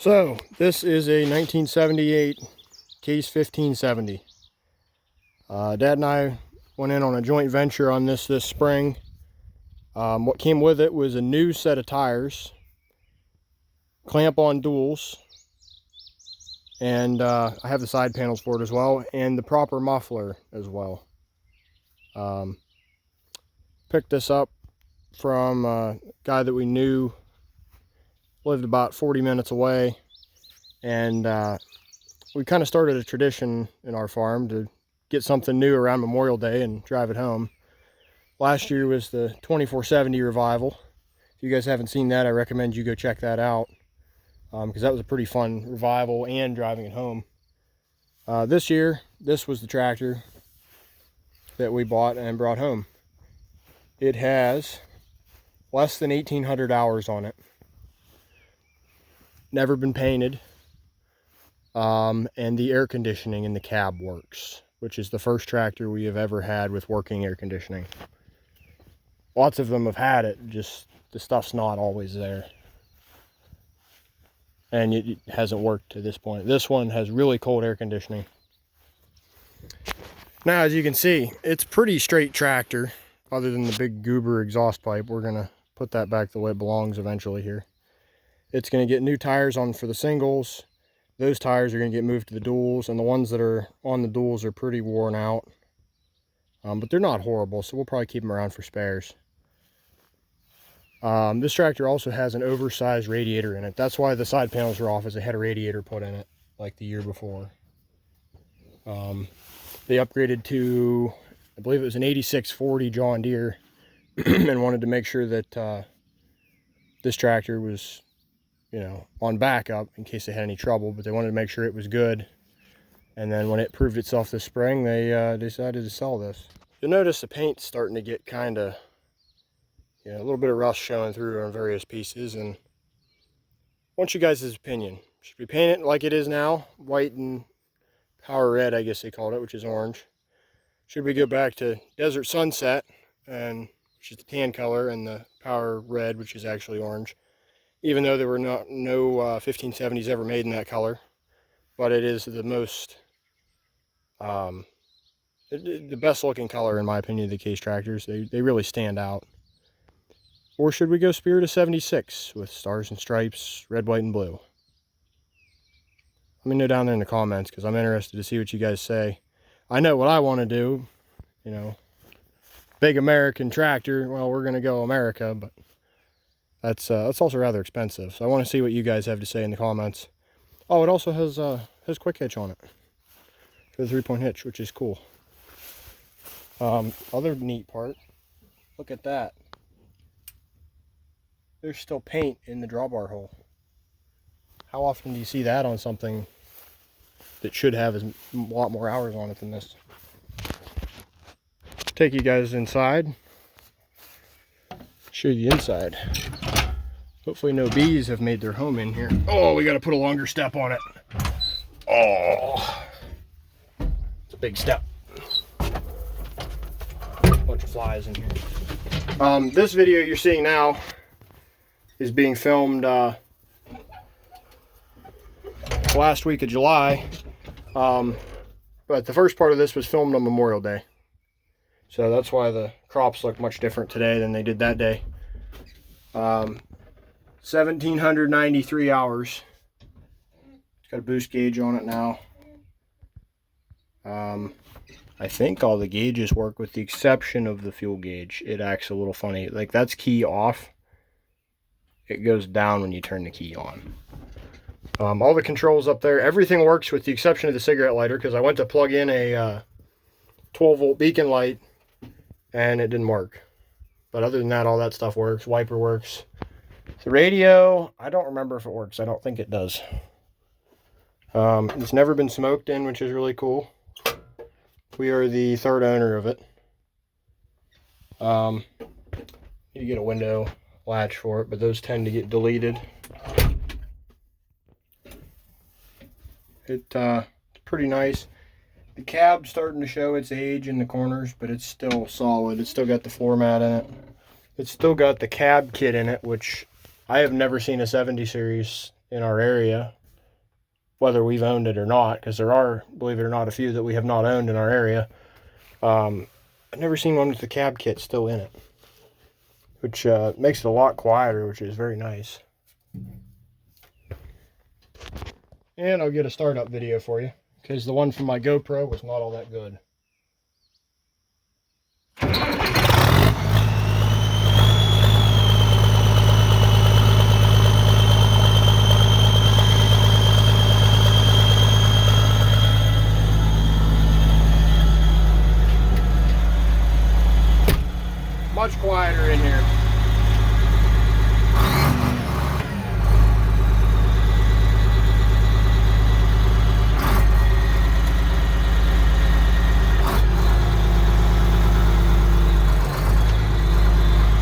So this is a 1978 Case 1570. Dad and I went in on a joint venture on this spring. What came with it was a new set of tires, clamp-on duals, and I have the side panels for it as well, and the proper muffler as well. Picked this up from a guy that we knew, lived about 40 minutes away, and we kind of started a tradition in our farm to get something new around Memorial Day and drive it home. Last year was the 2470 revival. If you guys haven't seen that, I recommend you go check that out, because that was a pretty fun revival and driving it home. This year, this was the tractor that we bought and brought home. It has less than 1,800 hours on it. Never been painted. And the air conditioning in the cab works, which is the first tractor we have ever had with working air conditioning. Lots of them have had it, just the stuff's not always there. And it hasn't worked to this point. This one has really cold air conditioning. Now, as you can see, it's pretty straight tractor, other than the big goober exhaust pipe. We're gonna put that back the way it belongs eventually here. It's gonna get new tires on for the singles. Those tires are gonna get moved to the duals, and the ones that are on the duals are pretty worn out. But they're not horrible, so we'll probably keep them around for spares. This tractor also has an oversized radiator in it. That's why the side panels are off, is it had a radiator put in it like the year before. They upgraded to, I believe it was an 8640 John Deere, and wanted to make sure that this tractor was, you know, on backup in case they had any trouble, but they wanted to make sure it was good. And then when it proved itself this spring, they decided to sell this. You'll notice the paint's starting to get kind of, a little bit of rust showing through on various pieces, and I want you guys' opinion. Should we paint it like it is now, white and power red, I guess they called it, which is orange? Should we go back to Desert Sunset, and which is the tan color, and the power red, which is actually orange? Even though there were no 1570s ever made in that color, but it is the most, the best looking color in my opinion of the Case tractors. They really stand out. Or should we go Spirit of 76 with stars and stripes, red, white, and blue? Let me know down there in the comments, because I'm interested to see what you guys say. I know what I want to do, big American tractor. Well, we're going to go America, but that's also rather expensive. So I want to see what you guys have to say in the comments. Oh, it also has quick hitch on it for the 3-point hitch, which is cool. Other neat part, look at that. There's still paint in the drawbar hole. How often do you see that on something that should have a lot more hours on it than this? Take you guys inside. Show you the inside. Hopefully no bees have made their home in here. Oh, we got to put a longer step on it. Oh, it's a big step. Bunch of flies in here. This video you're seeing now is being filmed last week of July, but the first part of this was filmed on Memorial Day, so that's why the crops look much different today than they did that day. 1,793 hours. It's got a boost gauge on it now. I think all the gauges work with the exception of the fuel gauge. It acts a little funny, like that's key off. It goes down when you turn the key on. All the controls up there, everything works with the exception of the cigarette lighter, because I went to plug in a 12-volt beacon light and it didn't work. But other than that, all that stuff works. Wiper works. The radio, I don't remember if it works. I don't think it does. It's never been smoked in, which is really cool. We are the third owner of it. You get a window latch for it, but those tend to get deleted. It's pretty nice. The cab's starting to show its age in the corners, but it's still solid. It's still got the floor mat in it. It's still got the cab kit in it, which I have never seen a 70 series in our area, whether we've owned it or not, because there are, believe it or not, a few that we have not owned in our area. I've never seen one with the cab kit still in it, which makes it a lot quieter, which is very nice. And I'll get a startup video for you, because the one from my GoPro was not all that good. Much quieter in here.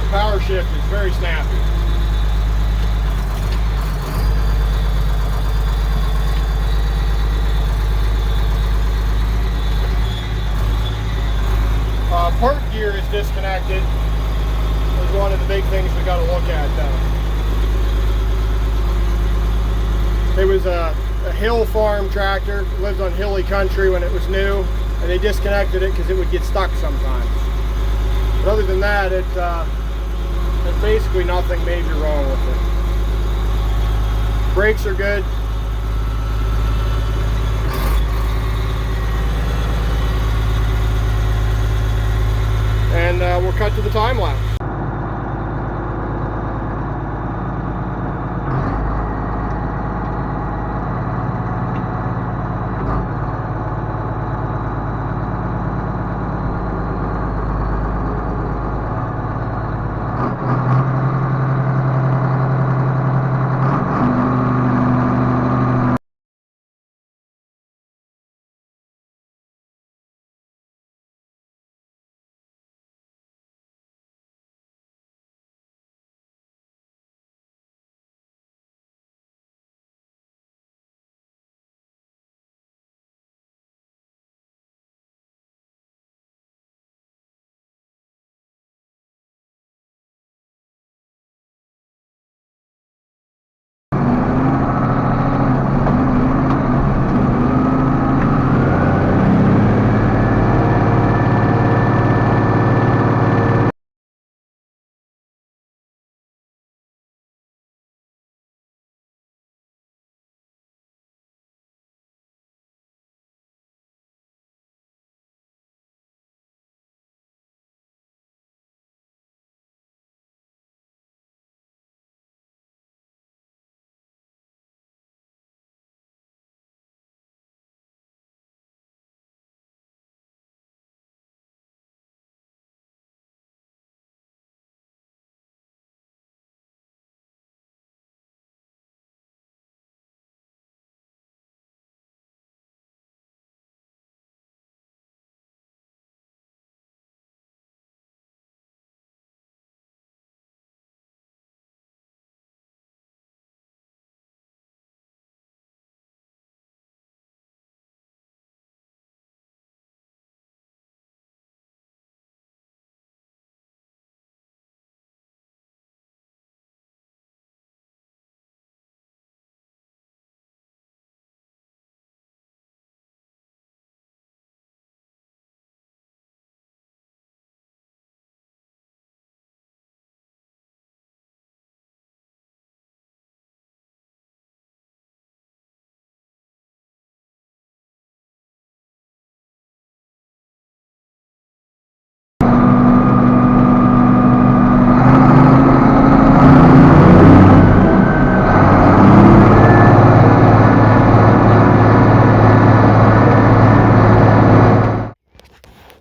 The power shift is very snappy. Part gear is disconnected. Is one of the big things we got to look at though. It was a hill farm tractor. It lived on hilly country when it was new, and they disconnected it because it would get stuck sometimes. But other than that, there's basically nothing major wrong with it. Brakes are good. And we'll cut to the time lapse.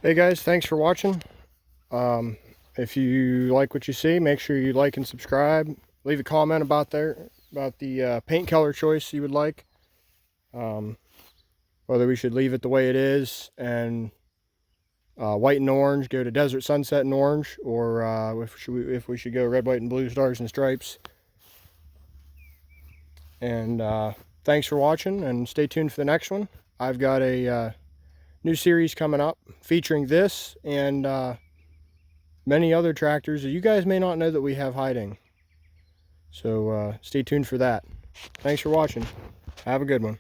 Hey guys, thanks for watching. If you like what you see, make sure you like and subscribe. Leave a comment about the paint color choice you would like. Whether we should leave it the way it is and white and orange, go to Desert Sunset and orange, or if we should go red, white, and blue stars and stripes. And thanks for watching, and stay tuned for the next one. I've got a new series coming up featuring this and many other tractors that you guys may not know that we have hiding. So stay tuned for that. Thanks for watching. Have a good one.